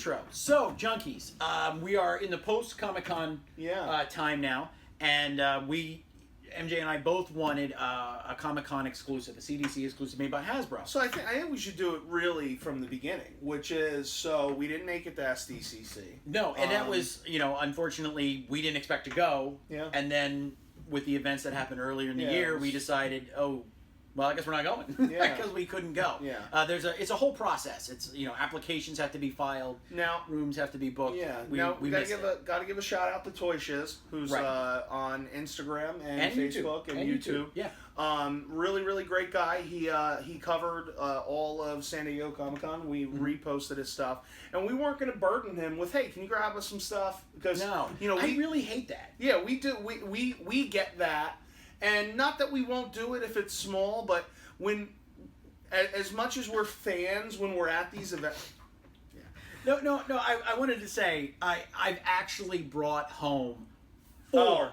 intro. So, junkies, we are in the post-Comic-Con time now, and MJ and I both wanted a Comic-Con exclusive, a CDC exclusive made by Hasbro. So I think we should do it really from the beginning, which is, so we didn't make it to Sdcc. No, and that was, unfortunately, we didn't expect to go. Yeah. And then with the events that happened earlier in the year, we decided, well, I guess we're not going because we couldn't go. Yeah. It's a whole process. It's applications have to be filed. Now rooms have to be booked. Yeah. We gotta give a shout out to Toy Shiz, who's on Instagram and Facebook and YouTube. Yeah. Really great guy. He covered all of San Diego Comic-Con. We reposted his stuff, and we weren't going to burden him with, hey, can you grab us some stuff? Because I really hate that. Yeah, we do. We get that. And not that we won't do it if it's small, but as much as we're fans when we're at these events. Yeah. No. I wanted to say I've actually brought home four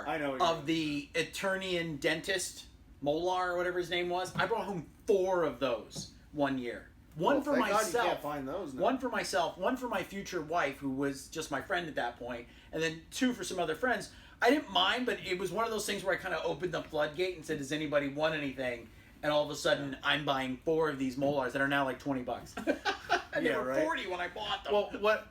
I know of the Eternian dentist Molar or whatever his name was. I brought home 4 of those one year. One for myself. God you can't find those now. One for myself. One for my future wife, who was just my friend at that point, and then 2 for some other friends. I didn't mind, but it was one of those things where I kind of opened the floodgate and said, does anybody want anything? And all of a sudden, I'm buying 4 of these Molars that are now like $20. And they were 40 when I bought them. Well,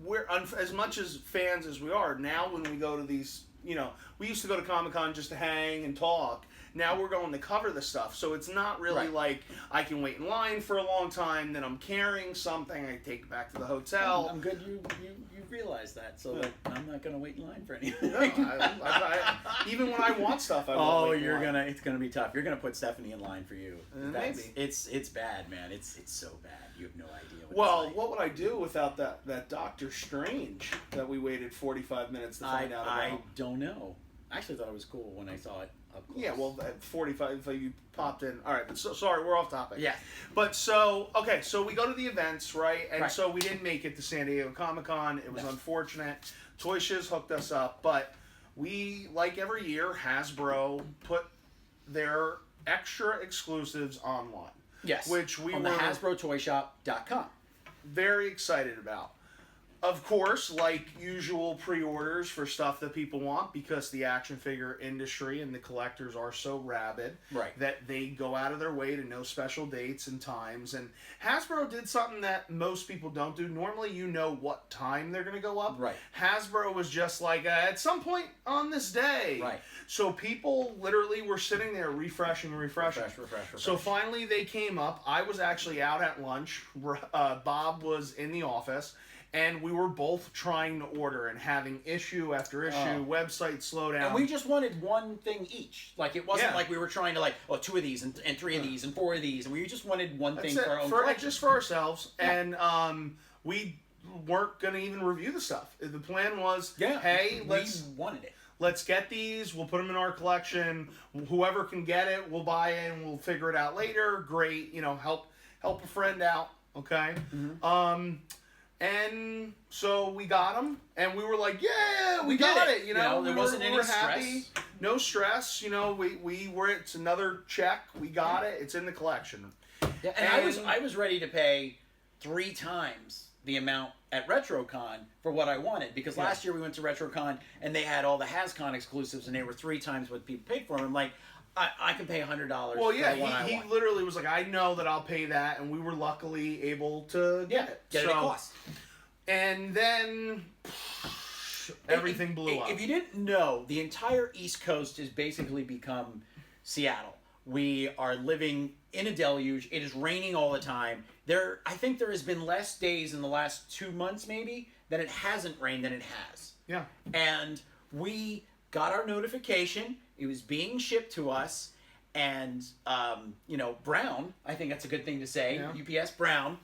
we're as much as fans as we are, now when we go to these, we used to go to Comic-Con just to hang and talk. Now we're going to cover the stuff, so it's not really like I can wait in line for a long time, then I'm carrying something, I take it back to the hotel. I'm good you realize that, so that I'm not going to wait in line for anything. No, even when I want stuff, I won't wait in line. It's gonna be tough. You're gonna put Stephanie in line for you. Maybe. It's bad, man. It's so bad. You have no idea. What would I do without that Doctor Strange that we waited 45 minutes to find out about? I don't know. I actually thought it was cool when I saw it up close. Yeah, well, at 45, you popped in. All right, but sorry, we're off topic. Yeah. But so we go to the events, right? And so we didn't make it to San Diego Comic-Con. It was unfortunate. Toy Shiz hooked us up, but we, like every year, Hasbro put their extra exclusives online. Yes. Which we on the HasbroToyShop.com. Very excited about. Of course, like usual pre-orders for stuff that people want, because the action figure industry and the collectors are so rabid that they go out of their way to know special dates and times. And Hasbro did something that most people don't do. Normally, you know what time they're going to go up. Right. Hasbro was just like, at some point on this day. Right. So people literally were sitting there refreshing. So finally they came up. I was actually out at lunch. Bob was in the office. And we were both trying to order and having issue after issue, website slowdown. And we just wanted one thing each. Like, it wasn't like we were trying to 2 of these and 3 of these and 4 of these. And we just wanted one thing for our own collection. Just for ourselves. Yeah. And we weren't going to even review the stuff. The plan was, hey, we wanted it. Let's get these. We'll put them in our collection. Whoever can get it, we'll buy it and we'll figure it out later. Great. Help a friend out. Okay? Mm-hmm. And so we got them, and we were like, "Yeah, we got it." There wasn't any happy, stress. No stress. We were. It's another check. We got it. It's in the collection. Yeah, and I was ready to pay 3 times the amount at RetroCon for what I wanted, because last year we went to RetroCon and they had all the HasCon exclusives, and they were 3 times what people paid for them. I'm like, I can pay $100. Well, yeah, he literally was like, I know that I'll pay that, and we were luckily able to get it. Get it at cost. And then everything blew up. If you didn't know, the entire East Coast has basically become Seattle. We are living in a deluge. It is raining all the time. I think there has been less days in the last 2 months, maybe, that it hasn't rained than it has. Yeah. And we got our notification. It was being shipped to us, and Brown, I think that's a good thing to say, UPS Brown,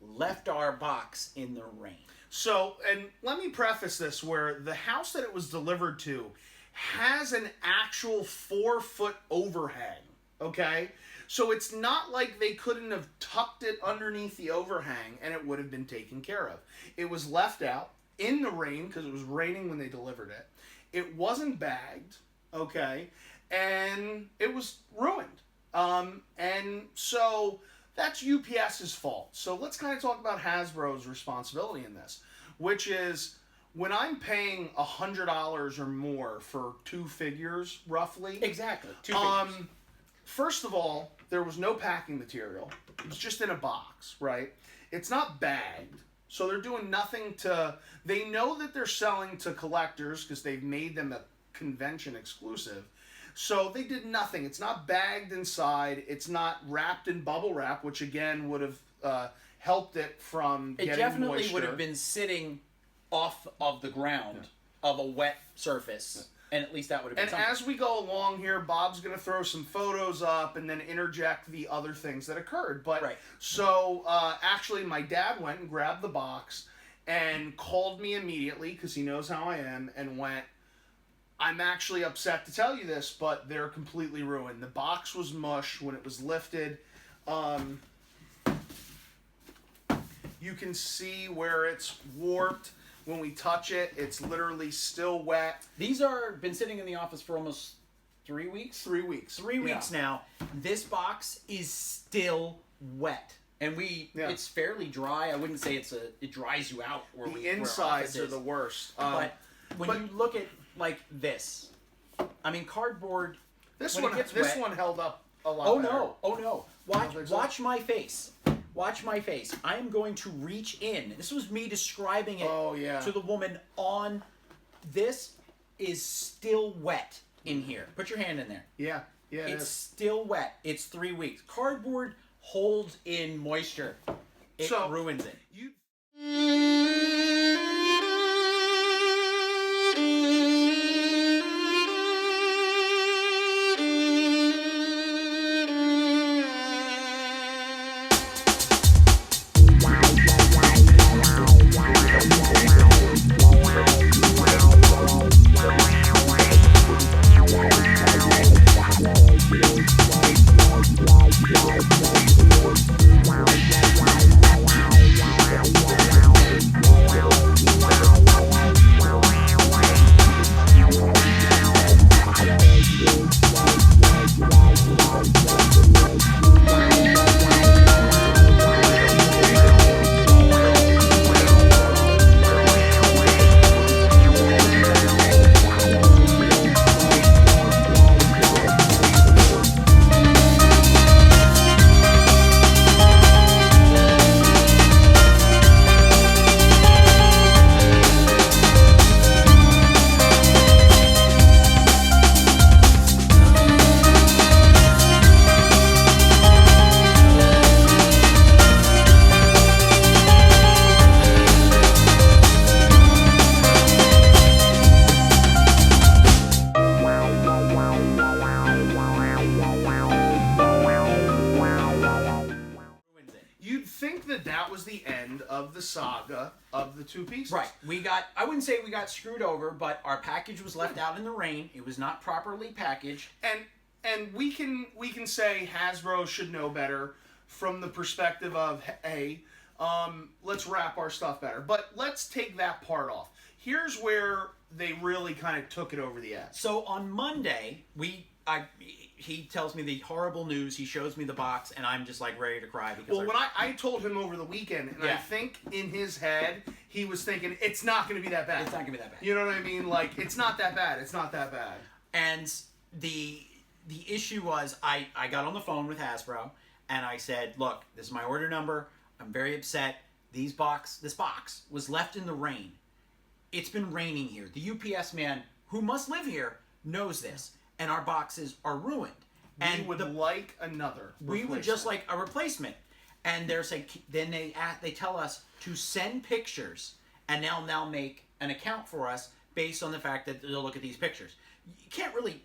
left our box in the rain. So, and let me preface this, where the house that it was delivered to has an actual 4-foot overhang, okay? So it's not like they couldn't have tucked it underneath the overhang and it would have been taken care of. It was left out in the rain, because it was raining when they delivered it. It wasn't bagged. Okay, and it was ruined. And so that's UPS's fault. So let's kind of talk about Hasbro's responsibility in this, which is when I'm paying $100 or more for 2 figures, roughly. Exactly. 2 figures. First of all, there was no packing material. It was just in a box, right? It's not bagged. So they're doing nothing to... They know that they're selling to collectors because they've made them a convention exclusive. So they did nothing. It's not bagged inside. It's not wrapped in bubble wrap, which again would have helped it from getting moisture. It definitely would have been sitting off of the ground of a wet surface. And at least that would have been something. And as we go along here, Bob's going to throw some photos up and then interject the other things that occurred. But so actually, my dad went and grabbed the box and called me immediately because he knows how I am and went, I'm actually upset to tell you this, but they're completely ruined. The box was mush when it was lifted. You can see where it's warped. When we touch it, it's literally still wet. These are been sitting in the office for almost 3 weeks? 3 weeks. 3 weeks now. This box is still wet. And it's fairly dry. I wouldn't say it dries you out. The insides are the worst. But when you look at like this, I mean cardboard. This one held up a lot. Oh no! Watch my face. Watch my face. I am going to reach in. This was me describing it to the woman on. This is still wet in here. Put your hand in there. Yeah. It's still wet. It's 3 weeks. Cardboard holds in moisture. It ruins it. Saga of the 2 pieces. Right. I wouldn't say we got screwed over, but our package was left out in the rain. It was not properly packaged. And we can say Hasbro should know better from the perspective of, hey, let's wrap our stuff better. But let's take that part off. Here's where they really kind of took it over the edge. So on Monday, he tells me the horrible news. He shows me the box, and I'm just like ready to cry. Because when I told him over the weekend, and I think in his head he was thinking it's not going to be that bad. It's not going to be that bad. You know what I mean? Like it's not that bad. It's not that bad. And the issue was I got on the phone with Hasbro and I said, look, this is my order number. I'm very upset. This box was left in the rain. It's been raining here. The UPS man who must live here knows this. And our boxes are ruined. We would like another replacement. We would just like a replacement. And then they tell us to send pictures, and they'll now make an account for us based on the fact that they'll look at these pictures. You can't really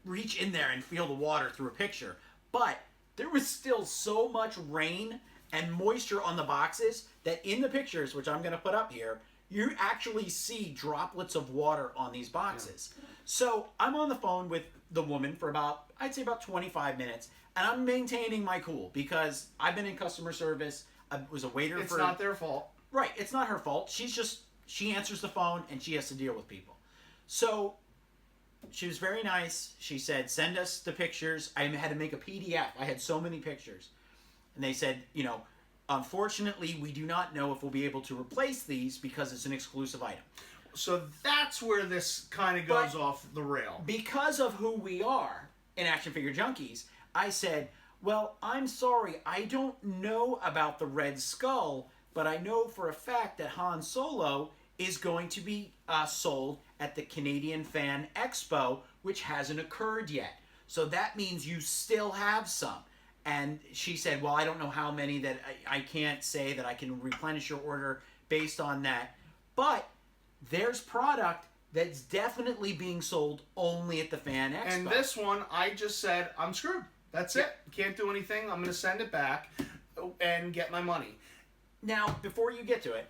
reach in there and feel the water through a picture, but there was still so much rain and moisture on the boxes that in the pictures, which I'm going to put up here, you actually see droplets of water on these boxes. Yeah. So I'm on the phone with the woman for I'd say about 25 minutes, and I'm maintaining my cool because I've been in customer service. I was a waiter It's not their fault. Right, it's not her fault. She answers the phone and she has to deal with people. So she was very nice. She said, send us the pictures. I had to make a PDF. I had so many pictures. And they said, unfortunately, we do not know if we'll be able to replace these because it's an exclusive item. So that's where this kind of goes off the rail. Because of who we are in Action Figure Junkies, I said, well, I'm sorry, I don't know about the Red Skull, but I know for a fact that Han Solo is going to be sold at the Canadian Fan Expo, which hasn't occurred yet. So that means you still have some. And she said, well, I don't know how many that I can't say that I can replenish your order based on that. But there's product that's definitely being sold only at the Fan Expo. And this one, I just said, I'm screwed. That's it. Can't do anything. I'm going to send it back and get my money. Now, before you get to it,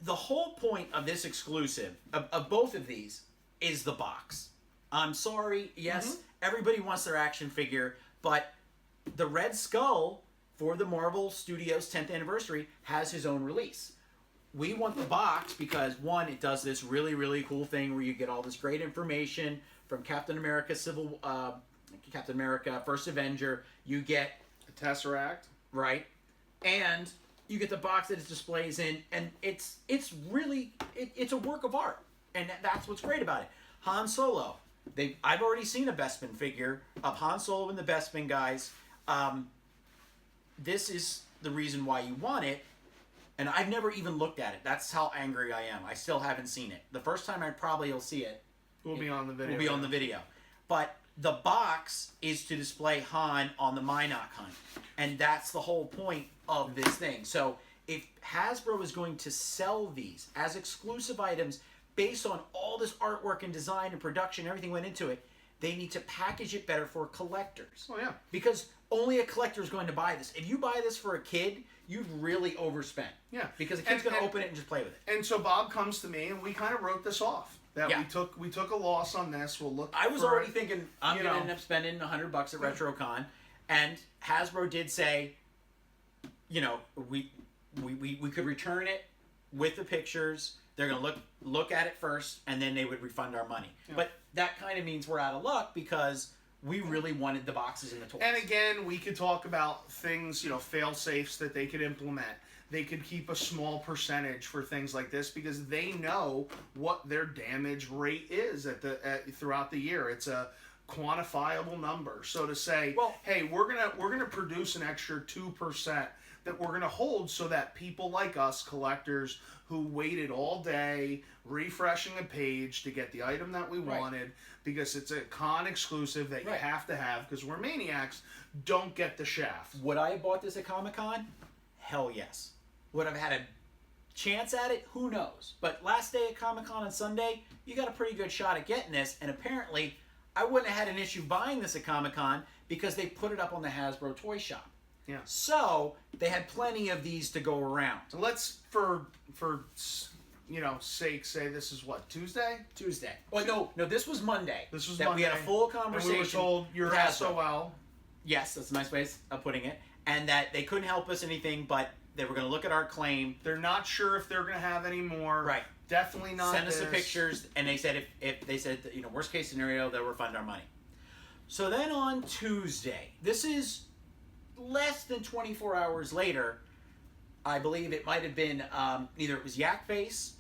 the whole point of this exclusive, of both of these, is the box. I'm sorry, yes, everybody wants their action figure, but the Red Skull for the Marvel Studios 10th anniversary has his own release. We want the box because, one, it does this really, really cool thing where you get all this great information from Captain America, First Avenger. You get a Tesseract, right, and you get the box that it displays in, and it's really it's a work of art, and that's what's great about it. Han Solo. I've already seen a Bespin figure of Han Solo and the Bespin guys. This is the reason why you want it, and I've never even looked at it. That's how angry I am. I still haven't seen it. The first time I probably will see it will be on the video. Will be on the video. But the box is to display Han on the Mynock hunt, and that's the whole point of this thing. So if Hasbro is going to sell these as exclusive items based on all this artwork and design and production, everything went into it, they need to package it better for collectors. Oh, yeah. Because only a collector is going to buy this. If you buy this for a kid, you've really overspent. Yeah. Because a kid's going to open it and just play with it. And so Bob comes to me, and we kind of wrote this off. That we took a loss on this. We'll look. I was already thinking I'm going to end up spending $100 at RetroCon, and Hasbro did say, we could return it with the pictures. They're going to look at it first, and then they would refund our money. Yeah. But that kind of means we're out of luck because we really wanted the boxes and the toys. And again, we could talk about things, fail safes that they could implement. They could keep a small percentage for things like this because they know what their damage rate is throughout the year. It's a quantifiable number. So to say, hey, we're gonna produce an extra 2% that we're gonna hold so that people like us, collectors who waited all day refreshing a page to get the item that we wanted because it's a con exclusive that you have to have because we're maniacs, don't get the shaft. Would I have bought this at Comic-Con? Hell yes. Would I have had a chance at it? Who knows? But last day at Comic-Con on Sunday, you got a pretty good shot at getting this, and apparently I wouldn't have had an issue buying this at Comic-Con because they put it up on the Hasbro Toy Shop. Yeah. So they had plenty of these to go around. So let's, for sake, say this is what, Tuesday? Tuesday. Well, no, this was Monday. This was that Monday. We had a full conversation. And we were told you're SOL. Yes, that's a nice way of putting it. And that they couldn't help us anything, but they were going to look at our claim. They're not sure if they're going to have any more. Right. Definitely not. Send us the pictures, and they said if they said worst case scenario, they'll refund our money. So then on Tuesday, this is less than 24 hours later. I believe it might have been either it was Yak Face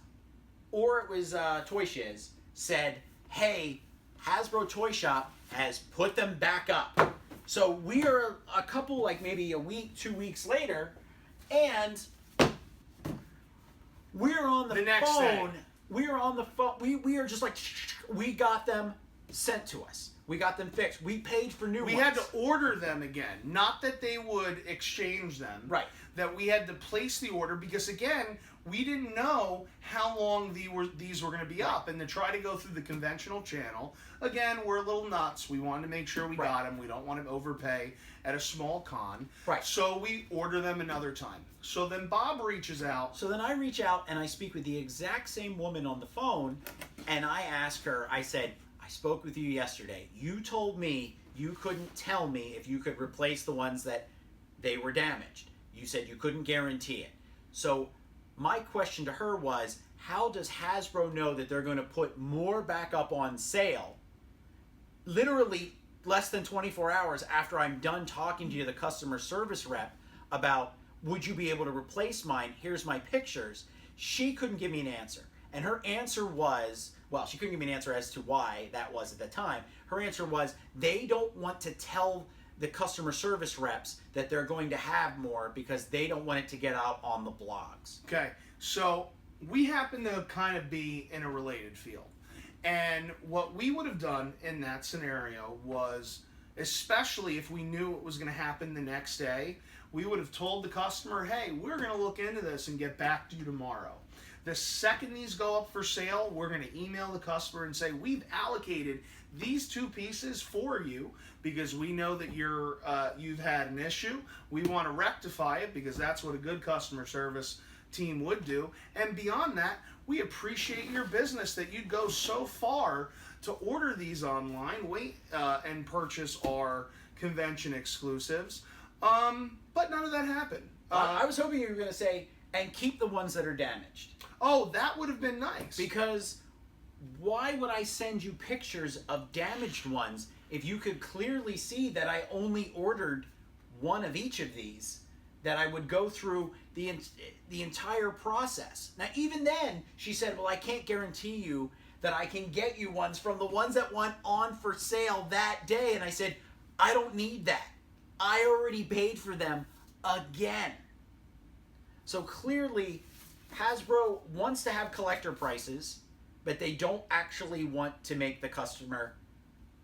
or it was Toy Shiz said, "Hey, Hasbro Toy Shop has put them back up." So we are a couple, maybe a week, 2 weeks later, and we're on the next phone. day. We're on the phone. We are just we got them sent to us. We got them fixed. We paid for new ones. We had to order them again. Not that they would exchange them. Right. That we had to place the order because, again, we didn't know how long these were going to be up. And to try to go through the conventional channel, again, we're a little nuts. We wanted to make sure we got them. We don't want to overpay at a small con. Right. So we order them another time. So then Bob reaches out. So then I reach out and I speak with the exact same woman on the phone, and I ask her, I said, I spoke with you yesterday. You told me you couldn't tell me if you could replace the ones that they were damaged. You said you couldn't guarantee it. So my question to her was, how does Hasbro know that they're going to put more back up on sale literally less than 24 hours after I'm done talking to you, the customer service rep, about, would you be able to replace mine? Here's my pictures. She couldn't give me an answer. And her answer was, well, she couldn't give me an answer as to why that was at the time. Her answer was, they don't want to tell the customer service reps that they're going to have more because they don't want it to get out on the blogs. Okay, so we happen to kind of be in a related field. And what we would have done in that scenario was, especially if we knew it was going to happen the next day, we would have told the customer, hey, we're going to look into this and get back to you tomorrow. The second these go up for sale, we're going to email the customer and say, we've allocated these 2 pieces for you because we know that you've had an issue. We want to rectify it because that's what a good customer service team would do. And beyond that, we appreciate your business that you'd go so far to order these online, and purchase our convention exclusives. But none of that happened. I was hoping you were going to say, and keep the ones that are damaged. Oh, that would have been nice. Because why would I send you pictures of damaged ones if you could clearly see that I only ordered one of each of these, that I would go through the entire process. Now, even then, she said, well, I can't guarantee you that I can get you ones from the ones that went on for sale that day. And I said, I don't need that. I already paid for them again. So clearly, Hasbro wants to have collector prices, but they don't actually want to make the customer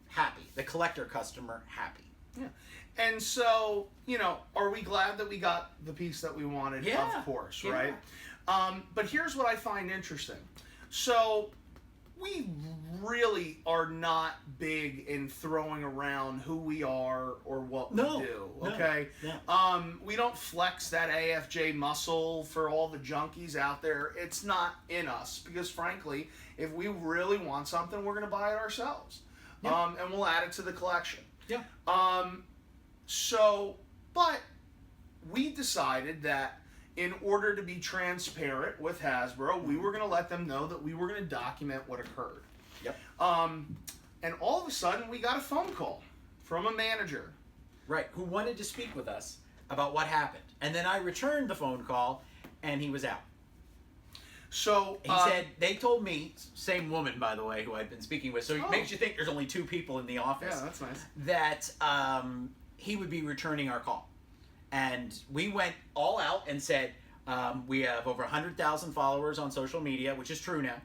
happy, the collector customer happy. Yeah. And so, are we glad that we got the piece that we wanted? Yeah. Of course, Yeah. right? But here's what I find interesting. So, we really are not big in throwing around who we are or what we do, okay? No. We don't flex that AFJ muscle for all the junkies out there. It's not in us because, frankly, if we really want something, we're going to buy it ourselves. Yeah. And we'll add it to the collection. Yeah. But we decided that in order to be transparent with Hasbro, we were going to let them know that we were going to document what occurred. Yep. And all of a sudden, we got a phone call from a manager. Right, who wanted to speak with us about what happened. And then I returned the phone call, and he was out. So he said, they told me, same woman, by the way, who I'd been speaking with, so it makes you think there's only 2 people in the office. Yeah, that's nice. That he would be returning our call. And we went all out and said, we have over 100,000 followers on social media, which is true now,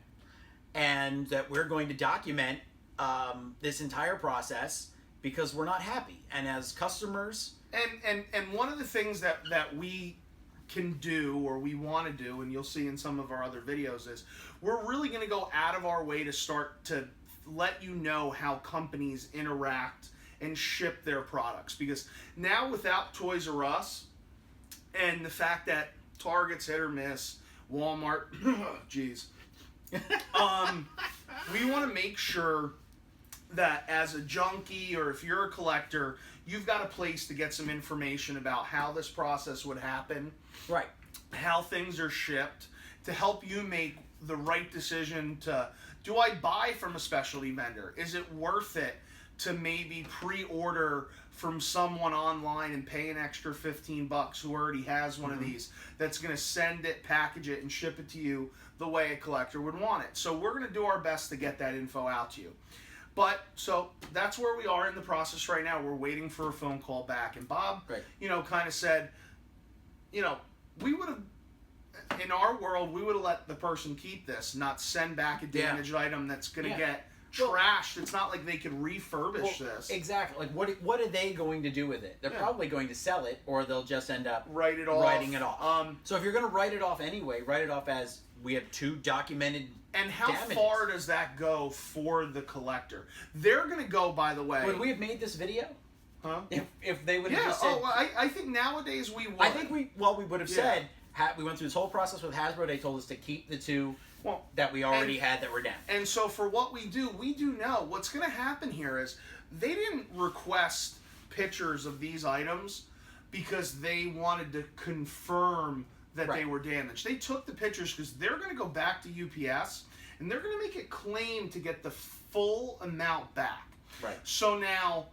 and that we're going to document this entire process because we're not happy. And as customers... And one of the things that we can do, or we want to do, and you'll see in some of our other videos, is we're really going to go out of our way to start to let you know how companies interact and ship their products. Because now without Toys R Us, and the fact that Target's hit or miss, Walmart, geez, we want to make sure that as a junkie, or if you're a collector, you've got a place to get some information about how this process would happen, right? How things are shipped, to help you make the right decision to, do I buy from a specialty vendor? Is it worth it to maybe pre-order from someone online and pay an extra $15 who already has one of these, that's going to send it, package it, and ship it to you the way a collector would want it? So we're going to do our best to get that info out to you. But, so, that's where we are in the process right now. We're waiting for a phone call back. And Bob, kind of said, we would have, in our world, we would have let the person keep this, not send back a damaged item that's going to get trashed. It's not like they could refurbish this. Exactly. Like, what are they going to do with it? They're probably going to sell it, or they'll just end up writing it off. So if you're going to write it off anyway, write it off as, we have 2 documented And how damages. far does that go for the collector? They're going to go, by the way... Would we have made this video? Huh? If they would have just said... I think nowadays we would. I think we would have said, we went through this whole process with Hasbro. They told us to keep the 2 that we already had that were down. And so for what we do know what's going to happen here is they didn't request pictures of these items because they wanted to confirm that they were damaged. They took the pictures because they're going to go back to UPS and they're going to make a claim to get the full amount back. Right. So now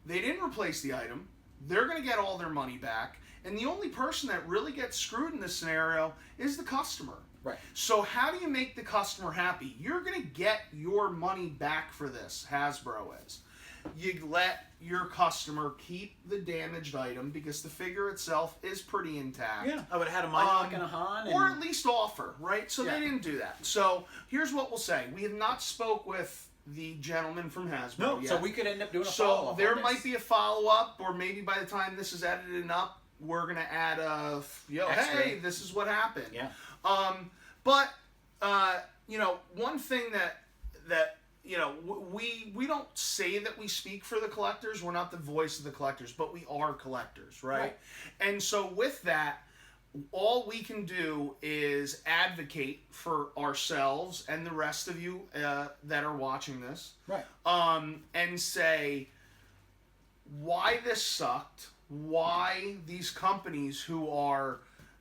they didn't replace the item. they're going to get all their money back. And the only person that really gets screwed in this scenario is the customer. Right. So how do you make the customer happy? You're going to get your money back for this, Hasbro is. You let your customer keep the damaged item because the figure itself is pretty intact. Yeah, I would have had a Mynock and a Han. Or at least offer, right? So they didn't do that. So here's what we'll say. We have not spoke with the gentleman from Hasbro yet. So we could end up doing a follow-up. So there might be a follow-up, or maybe by the time this is edited up, we're going to add a, hey, this is what happened. Yeah. But, one thing that we don't say that we speak for the collectors. We're not the voice of the collectors, but we are collectors, right? And so with that, all we can do is advocate for ourselves and the rest of you that are watching this. Right. And say why this sucked, why these companies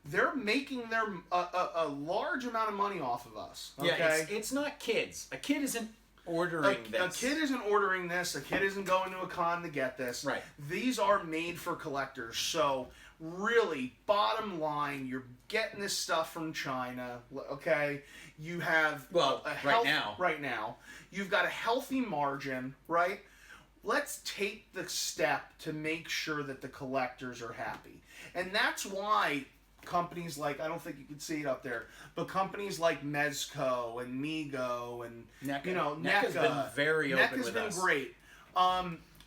they're making a large amount of money off of us. Okay? Yeah, it's not kids. A kid isn't ordering this. A kid isn't ordering this. A kid isn't going to a con to get this. Right. These are made for collectors. So really, bottom line, you're getting this stuff from China. Okay, you have right now you've got a healthy margin, right? Let's take the step to make sure that the collectors are happy, and that's why companies like, I don't think you can see it up there, but companies like Mezco and Mego and NECA. NECA has been very open NECA's with us. been great.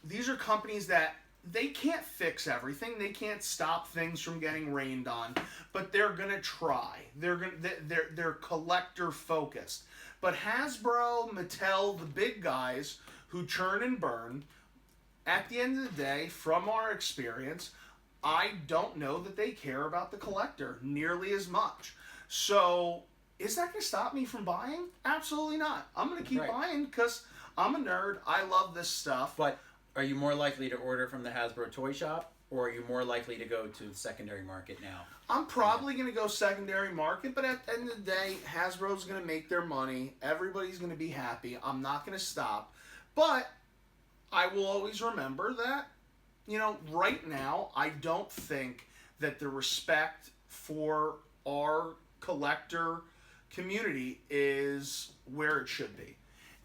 These are companies that they can't fix everything. They can't stop things from getting rained on, but they're gonna try. They're collector focused. But Hasbro, Mattel, the big guys who churn and burn, at the end of the day, from our experience, I don't know that they care about the collector nearly as much. So, is that going to stop me from buying? Absolutely not. I'm going to keep buying because I'm a nerd. I love this stuff. But are you more likely to order from the Hasbro Toy Shop, or are you more likely to go to the secondary market now? I'm probably going to go secondary market, but at the end of the day, Hasbro's going to make their money. Everybody's going to be happy. I'm not going to stop. But I will always remember that, right now, I don't think that the respect for our collector community is where it should be.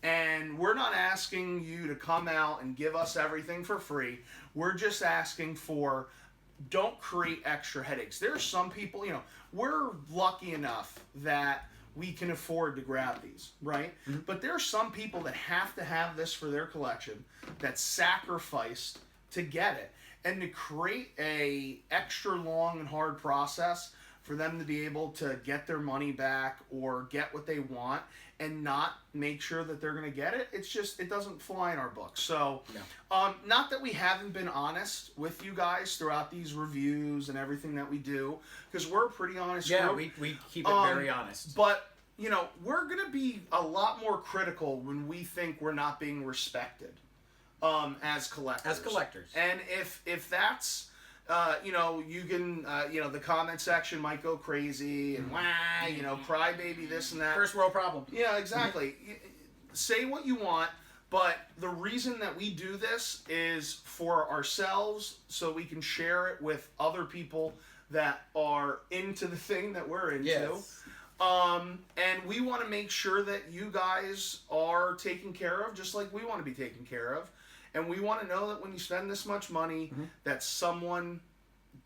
And we're not asking you to come out and give us everything for free. We're just asking for, don't create extra headaches. There are some people, we're lucky enough that we can afford to grab these, right? Mm-hmm. But there are some people that have to have this for their collection that sacrificed to get it. And to create a extra long and hard process for them to be able to get their money back or get what they want and not make sure that they're going to get it, it doesn't fly in our book. So, not that we haven't been honest with you guys throughout these reviews and everything that we do, because we're a pretty honest group. we keep it very honest. But, we're going to be a lot more critical when we think we're not being respected. As collectors. And if that's, you can, the comment section might go crazy and crybaby this and that. First world problem. Yeah, exactly. Say what you want, but the reason that we do this is for ourselves, so we can share it with other people that are into the thing that we're into. Yes. And we want to make sure that you guys are taken care of just like we want to be taken care of. And we want to know that when you spend this much money, that someone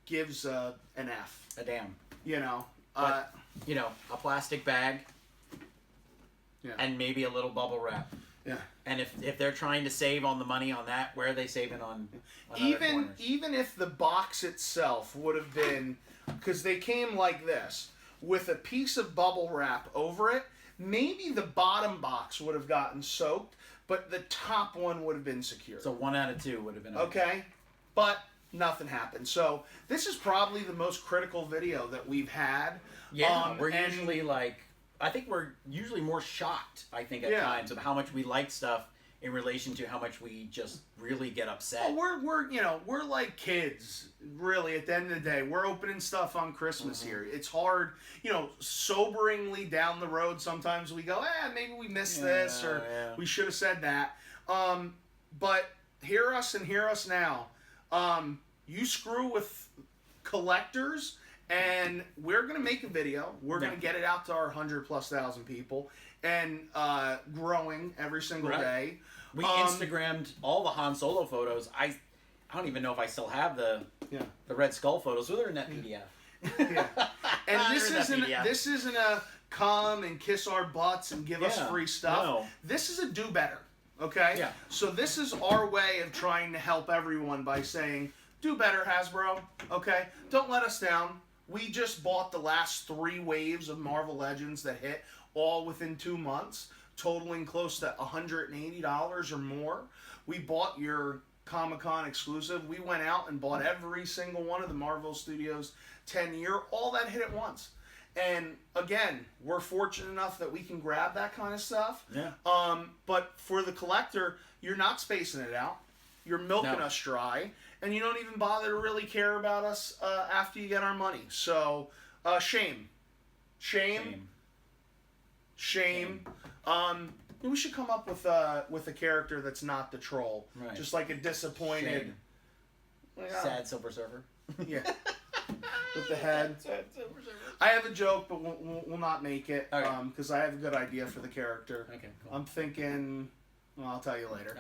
gives an F. A damn. A plastic bag. Yeah. And maybe a little bubble wrap. Yeah. And if they're trying to save on the money on that, where are they saving on even if the box itself would have been, because they came like this, with a piece of bubble wrap over it, maybe the bottom box would have gotten soaked, but the top one would have been secure. So 1 out of 2 would have been okay. But nothing happened. So this is probably the most critical video that we've had. Yeah, I think we're usually more shocked, at times, of how much we like stuff in relation to how much we just really get upset. Well, we're like kids, really, at the end of the day. We're opening stuff on Christmas here. It's hard, soberingly down the road, sometimes we go, maybe we missed this, or we should have said that. But hear us and hear us now. You screw with collectors, and we're gonna make a video. We're gonna get it out to our 100,000+ people, and growing every single day. We Instagrammed all the Han Solo photos. I don't even know if I still have the Red Skull photos. So they're in that PDF. Yeah. And this isn't a come and kiss our butts and give us free stuff. No. This is a do better. Okay? Yeah. So this is our way of trying to help everyone by saying, do better, Hasbro. Okay? Don't let us down. We just bought the last 3 waves of Marvel Legends that hit all within 2 months, totaling close to $180 or more. We bought your Comic-Con exclusive. We went out and bought every single one of the Marvel Studios 10-year. All that hit at once. And again, we're fortunate enough that we can grab that kind of stuff. Yeah. But for the collector, you're not spacing it out. You're milking us dry, and you don't even bother to really care about us after you get our money. So, shame. We should come up with a character that's not the troll, just like a disappointed, sad Silver Surfer. Yeah. With the head. I have a joke, but we'll not make it because I have a good idea for the character. Okay, cool. I'm thinking. Well, I'll tell you later.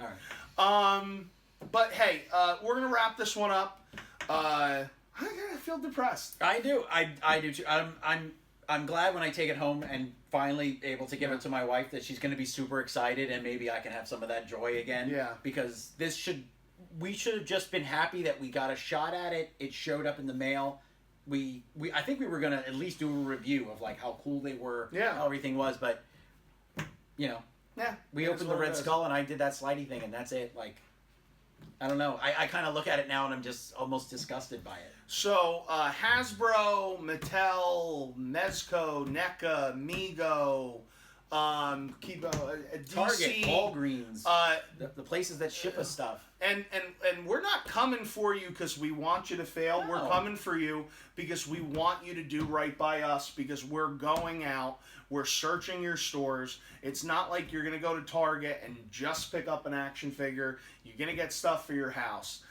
All right. But hey, we're gonna wrap this one up. I feel depressed. I do. I do too. I'm glad when I take it home and finally able to give it to my wife that she's going to be super excited and maybe I can have some of that joy again. Yeah. Because we should have just been happy that we got a shot at it. It showed up in the mail. I think we were going to at least do a review of like how cool they were, how everything was, but you know, we opened the Red Skull and I did that slidey thing and that's it. Like, I don't know. I kind of look at it now and I'm just almost disgusted by it. So, Hasbro, Mattel, Mezco, NECA, Mego, DC, Target, Walgreens, the places that ship us stuff. And we're not coming for you because we want you to fail. No. We're coming for you because we want you to do right by us because we're going out. We're searching your stores. It's not like you're going to go to Target and just pick up an action figure. You're going to get stuff for your house.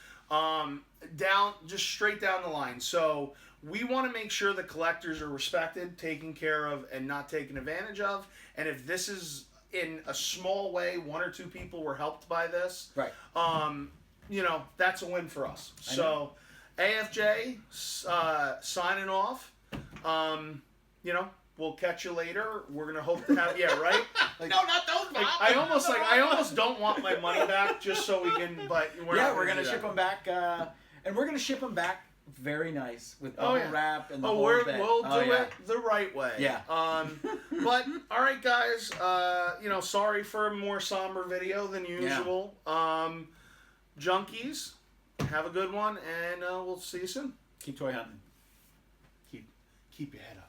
Just straight down the line. So we want to make sure that collectors are respected, taken care of, and not taken advantage of. And if this is in a small way, 1 or 2 people were helped by this, right? That's a win for us. So AFJ signing off. We'll catch you later. We're gonna hope to have right. Like, no, not those. Bob. I almost don't want my money back just so we can. But we're gonna ship them back, and we're gonna ship them back very nice with bubble wrap and the whole bit. We'll do it the right way. Yeah. But all right, guys. Sorry for a more somber video than usual. Yeah. Junkies, have a good one, and we'll see you soon. Keep toy hunting. Keep your head up.